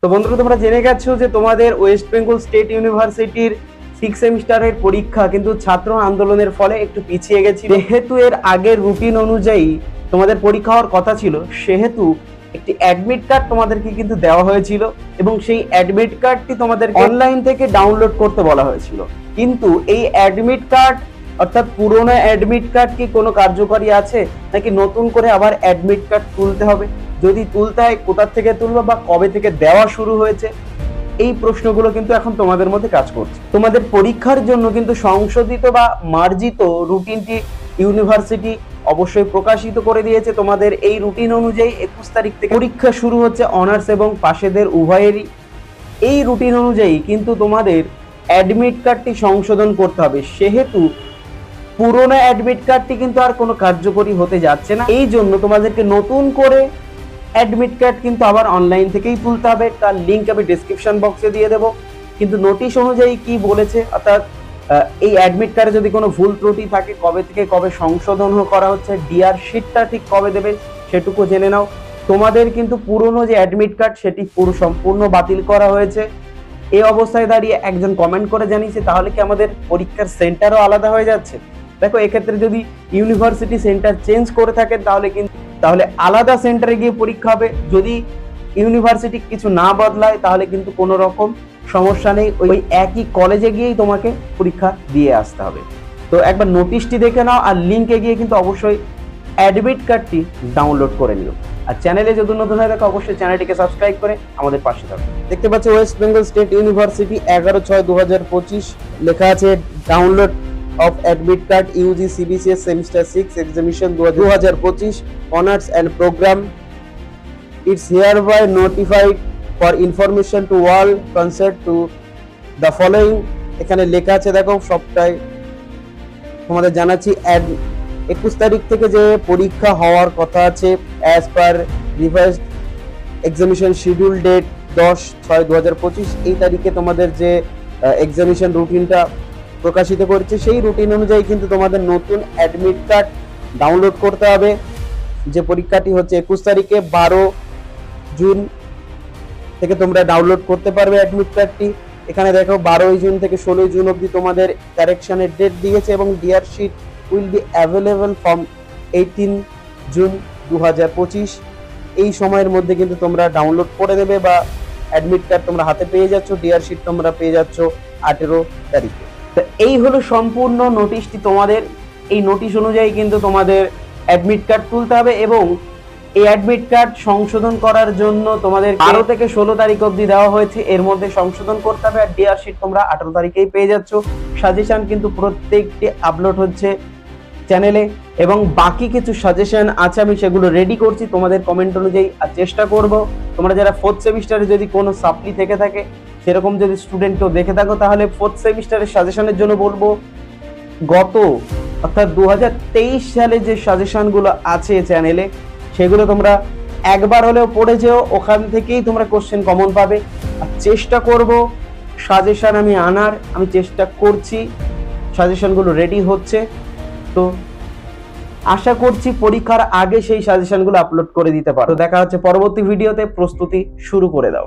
তো বন্ধুরা, তোমরা জেনে গেছো যে তোমাদের ওয়েস্ট বেঙ্গল স্টেট ইউনিভার্সিটির 6 সেমিস্টারের পরীক্ষা কিন্তু ছাত্র আন্দোলনের ফলে একটু পিছিয়ে গেছে। যেহেতু এর আগের রুটিন অনুযায়ী তোমাদের পরীক্ষা হওয়ার কথা ছিল, সেহেতু একটি অ্যাডমিট কার্ড তোমাদেরকে কিন্তু দেওয়া হয়েছিল এবং সেই অ্যাডমিট কার্ডটি তোমাদের অনলাইন থেকে ডাউনলোড করতে বলা হয়েছিল। কিন্তু এই অ্যাডমিট কার্ড অর্থাৎ পুরোনো অ্যাডমিট কার্ড কি কোনো কার্যকরী আছে, নাকি নতুন করে আবার অ্যাডমিট কার্ড তুলতে হবে? যদি তুলতে হয়, কোথা থেকে তুলবে বা কবে থেকে দেওয়া শুরু হয়েছে? এই প্রশ্নগুলো কিন্তু এখন তোমাদের মধ্যে কাজ করছে। তোমাদের পরীক্ষার জন্য কিন্তু সংশোধিত বা মার্জিত রুটিনটি ইউনিভার্সিটি অবশ্যই প্রকাশিত করে দিয়েছে। তোমাদের এই রুটিন অনুযায়ী 21 তারিখ থেকে পরীক্ষা শুরু হচ্ছে অনার্স এবং পাশেদের উভয়েরই। এই রুটিন অনুযায়ী কিন্তু তোমাদের অ্যাডমিট কার্ডটি সংশোধন করতে হবে, সেহেতু পুরোনো অ্যাডমিট কার্ডটি কিন্তু আর কোনো কার্যকরী হতে যাচ্ছে না। এই জন্য তোমাদেরকে নতুন করে অ্যাডমিট কার্ড কিন্তু আবার অনলাইন থেকেই তুলতে হবে। তার লিঙ্ক আমি ডেসক্রিপশন বক্সে দিয়ে দেবো। কিন্তু নোটিশ অনুযায়ী কি বলেছে, অর্থাৎ এই অ্যাডমিট কার্ডে যদি কোনো ভুল ত্রুটি থাকে, কবে থেকে কবে সংশোধন করা হচ্ছে, ডিআর শিটটা ঠিক কবে দেবে সেটুকু জেনে নাও। তোমাদের কিন্তু পুরনো যে অ্যাডমিট কার্ড সেটি সম্পূর্ণ বাতিল করা হয়েছে। এই অবস্থায় দাঁড়িয়ে একজন কমেন্ট করে জানিয়েছে, তাহলে কি আমাদের পরীক্ষার সেন্টারও আলাদা হয়ে যাচ্ছে? দেখো, এক্ষেত্রে যদি ইউনিভার্সিটি সেন্টার চেঞ্জ করে থাকেন তাহলে আলাদা সেন্টারে গিয়ে পরীক্ষা হবে। যদি ইউনিভার্সিটি কিছু না বদলায় তাহলে কিন্তু কোনো রকম সমস্যা নেই, ওই একই কলেজে গিয়েই তোমাকে পরীক্ষা দিয়ে আসতে হবে। তো একবার নোটিশটি দেখে নাও, আর লিঙ্কে গিয়ে কিন্তু অবশ্যই অ্যাডমিট কার্ডটি ডাউনলোড করে নিও। আর চ্যানেলে যদি নতুন হয়ে থাকে অবশ্যই চ্যানেলটিকে সাবস্ক্রাইব করে আমাদের পাশে থাকো। দেখতে পাচ্ছ ওয়েস্ট বেঙ্গল স্টেট ইউনিভার্সিটি 11/6/2025 লেখা আছে download of admit card UG CBCS semester 6 examination 2025 honors and program. It's hereby notified for information to all concerned to the following. এখানে লেখা আছে, দেখো সবটাই তোমাদের জানাচ্ছি। 21 তারিখ থেকে যে পরীক্ষা হওয়ার কথা আছে as per revised examination schedule date 10/6/2025, এই তারিখে তোমাদের যে এক্সামিনেশন রুটিনটা প্রকাশিত করেছে, সেই রুটিন অনুযায়ী কিন্তু তোমাদের নতুন অ্যাডমিট কার্ড ডাউনলোড করতে হবে। যে পরীক্ষাটি হচ্ছে 21 তারিখে, 12 জুন থেকে তোমরা ডাউনলোড করতে পারবে অ্যাডমিট কার্ডটি। এখানে দেখো 12 জুন থেকে 16 জুন অবধি তোমাদের কারেকশনের ডেট দিয়েছে এবং DR sheet will be available from 18 June 2025। এই সময়ের মধ্যে কিন্তু তোমরা ডাউনলোড করে দেবে বা অ্যাডমিট কার্ড তোমরা হাতে পেয়ে যাচ্ছ, ডিআর শিট তোমরা পেয়ে যাচ্ছ 18 তারিখে। তো এই হলো সম্পূর্ণ নোটিশটি তোমাদের। এই নোটিশ অনুযায়ী কিন্তু তোমাদের অ্যাডমিট কার্ড তুলতে হবে এবং এই অ্যাডমিট কার্ড সংশোধন করার জন্য তোমাদের 12 থেকে 16 তারিখ অবধি দেওয়া হয়েছে, এর মধ্যে সংশোধন করতে হবে। আর ডিআর শিট তোমরা 18 তারিখেই পেয়ে যাচ্ছ। সাজেশন কিন্তু প্রত্যেকটি আপলোড হচ্ছে চ্যানেলে এবং বাকি কিছু সাজেশন আছে, আমি সেগুলো রেডি করছি তোমাদের কমেন্ট অনুযায়ী। আর চেষ্টা করব তোমরা যারা 4th সেমিস্টারে যদি কোনো সাপ্লি থেকে থাকে, সেরকম যদি স্টুডেন্ট কেউ দেখে থাকো, তাহলে 4th সেমিস্টারের সাজেশনের জন্য বলবো অর্থাৎ 2023 সালে যে সাজেশনগুলো আছে চ্যানেলে, সেগুলো তোমরা একবার হলেও পড়ে যেও, ওখান থেকেই তোমরা কোশ্চেন কমন পাবে। আর চেষ্টা করব সাজেশন আমি চেষ্টা করছি, সাজেশনগুলো রেডি হচ্ছে। তো আশা করছি পরীক্ষার আগে সেই সাজেশনগুলো আপলোড করে দিতে পারো। তো দেখা হচ্ছে পরবর্তী ভিডিওতে, প্রস্তুতি শুরু করে দাও।